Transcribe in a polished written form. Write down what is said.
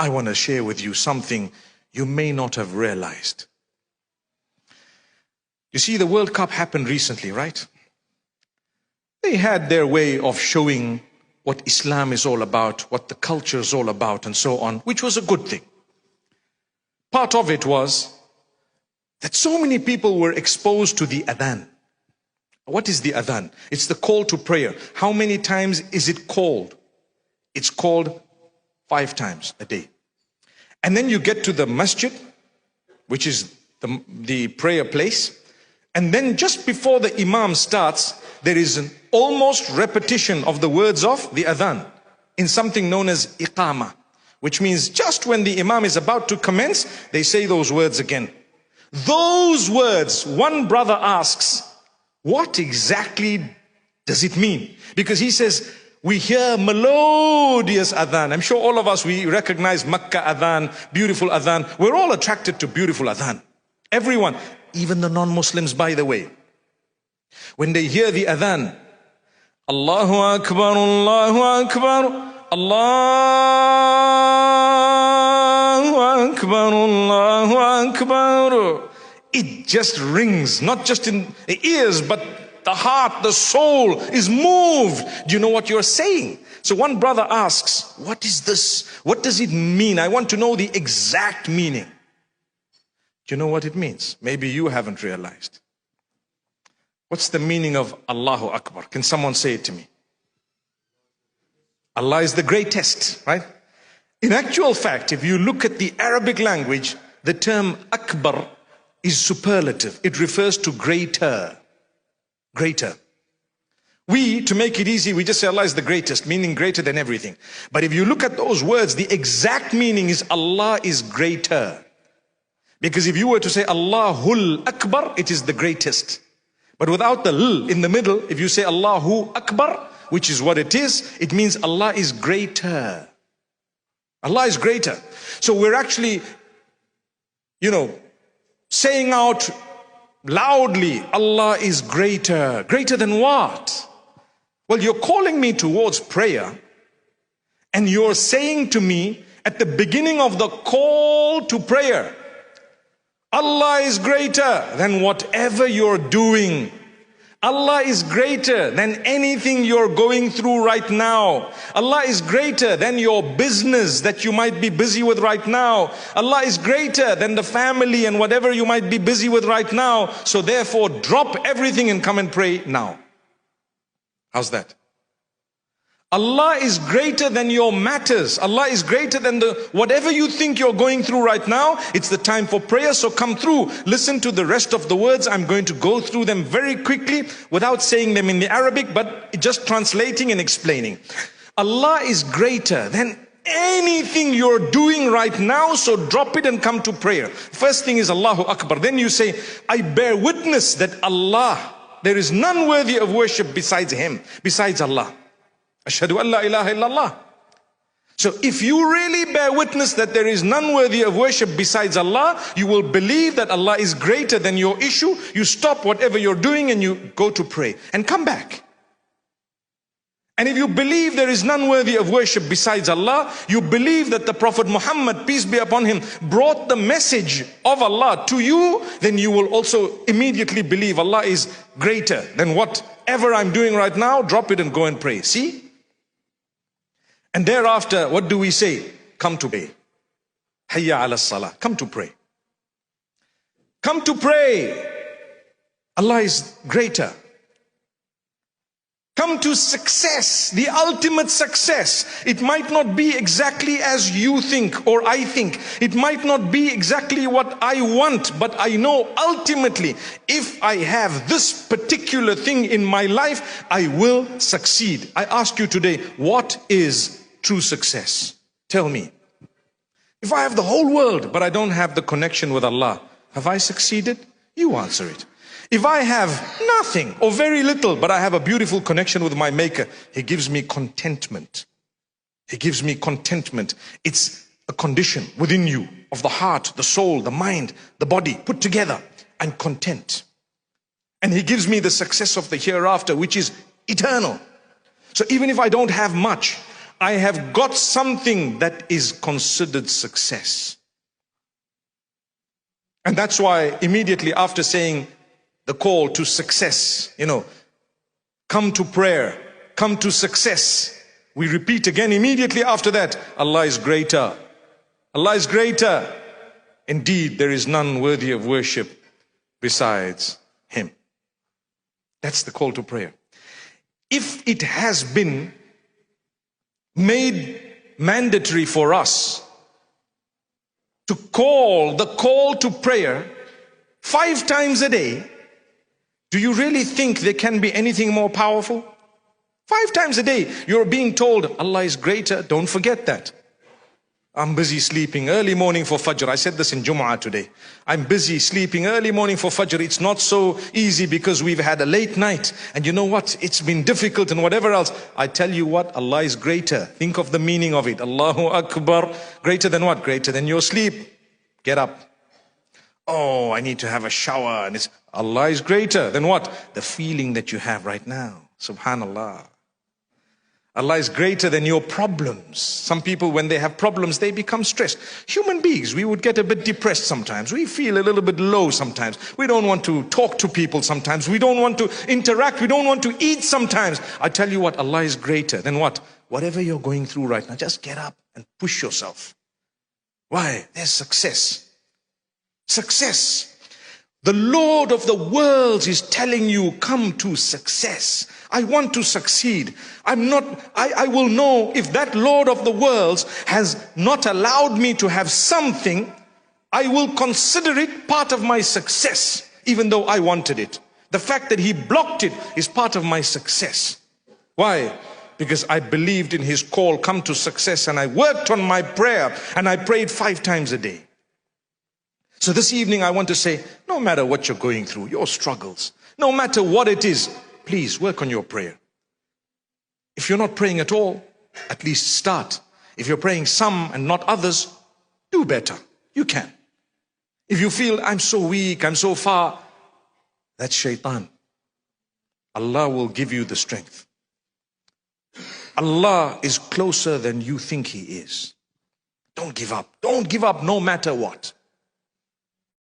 I want to share with you something you may not have realized. You see, the World Cup happened recently, right? They had their way of showing what Islam is all about, what the culture is all about, and so on, which was a good thing. Part of it was that so many people were exposed to the adhan. What is the adhan? It's the call to prayer. How many times is it called? It's called 5 times a day. And then you get to the masjid, which is the prayer place. And then just before the imam starts, there is an almost repetition of the words of the adhan in something known as iqama, which means just when the imam is about to commence, they say those words again. Those words, one brother asks, what exactly does it mean? Because he says, we hear melodious adhan. I'm sure all of us, we recognize Makkah adhan, beautiful adhan. We're all attracted to beautiful adhan. Everyone, even the non-Muslims, by the way. When they hear the adhan, Allahu Akbar, Allahu Akbar, Allahu Akbar, Allahu Akbar. It just rings, not just in the ears, but the heart, the soul is moved. Do you know what you're saying? So one brother asks, what is this? What does it mean? I want to know the exact meaning. Do you know what it means? Maybe you haven't realized. What's the meaning of Allahu Akbar? Can someone say it to me? Allah is the greatest, right? In actual fact, if you look at the Arabic language, the term Akbar is superlative. It refers to greater. Greater. We, to make it easy, we just say Allah is the greatest, meaning greater than everything. But if you look at those words, the exact meaning is Allah is greater. Because if you were to say Allahul Akbar, it is the greatest. But without the l in the middle, if you say Allahu Akbar, which is what it is, it means Allah is greater. Allah is greater. So we're actually, saying out loudly, Allah is greater. Greater than what? Well, you're calling me towards prayer, and you're saying to me at the beginning of the call to prayer, Allah is greater than whatever you're doing. Allah is greater than anything you're going through right now. Allah is greater than your business that you might be busy with right now. Allah is greater than the family and whatever you might be busy with right now. So therefore, drop everything and come and pray now. How's that? Allah is greater than your matters. Allah is greater than whatever you think you're going through right now. It's the time for prayer, so come through. Listen to the rest of the words. I'm going to go through them very quickly without saying them in the Arabic, but just translating and explaining. Allah is greater than anything you're doing right now, so drop it and come to prayer. First thing is Allahu Akbar. Then you say, I bear witness that Allah, there is none worthy of worship besides Him, besides Allah. Ashhadu an la ilaha illallah. So if you really bear witness that there is none worthy of worship besides Allah, you will believe that Allah is greater than your issue. You stop whatever you're doing and you go to pray and come back. And if you believe there is none worthy of worship besides Allah, you believe that the Prophet Muhammad, peace be upon him, brought the message of Allah to you, then you will also immediately believe Allah is greater than whatever I'm doing right now. Drop it and go and pray. See? And thereafter, what do we say? Come to pray. Hayya ala salah. Come to pray. Come to pray. Allah is greater. Come to success, the ultimate success. It might not be exactly as you think or I think. It might not be exactly what I want, but I know ultimately if I have this particular thing in my life, I will succeed. I ask you today, what is true success? Tell me. If I have the whole world, but I don't have the connection with Allah, have I succeeded? You answer it. If I have nothing or very little, but I have a beautiful connection with my Maker, He gives me contentment. He gives me contentment. It's a condition within you of the heart, the soul, the mind, the body put together. I'm content. And He gives me the success of the hereafter, which is eternal. So even if I don't have much, I have got something that is considered success. And that's why immediately after saying the call to success, come to prayer, come to success, we repeat again immediately after that, Allah is greater. Allah is greater. Indeed, there is none worthy of worship besides Him. That's the call to prayer. If it has been made mandatory for us to call the call to prayer 5 times a day, do you really think there can be anything more powerful? 5 times a day, you're being told Allah is greater. Don't forget that. I'm busy sleeping early morning for Fajr. I said this in Jumu'ah today. I'm busy sleeping early morning for Fajr. It's not so easy because we've had a late night. And you know what? It's been difficult and whatever else. I tell you what, Allah is greater. Think of the meaning of it. Allahu Akbar. Greater than what? Greater than your sleep. Get up. Oh, I need to have a shower. And Allah is greater than what? The feeling that you have right now. Subhanallah. Allah is greater than your problems. Some people, when they have problems, they become stressed. Human beings, we would get a bit depressed sometimes. We feel a little bit low sometimes. We don't want to talk to people sometimes. We don't want to interact. We don't want to eat sometimes. I tell you what, Allah is greater than what? Whatever you're going through right now, just get up and push yourself. Why? There's success. Success. The Lord of the worlds is telling you, come to success. I want to succeed. I will know if that Lord of the worlds has not allowed me to have something, I will consider it part of my success, even though I wanted it. The fact that He blocked it is part of my success. Why? Because I believed in His call, come to success, and I worked on my prayer, and I prayed 5 times a day. So this evening I want to say, no matter what you're going through, your struggles, no matter what it is, please work on your prayer. If you're not praying at all, at least start. If you're praying some and not others, do better. You can. If you feel, I'm so weak, I'm so far, that's shaitan. Allah will give you the strength. Allah is closer than you think He is. Don't give up. Don't give up no matter what.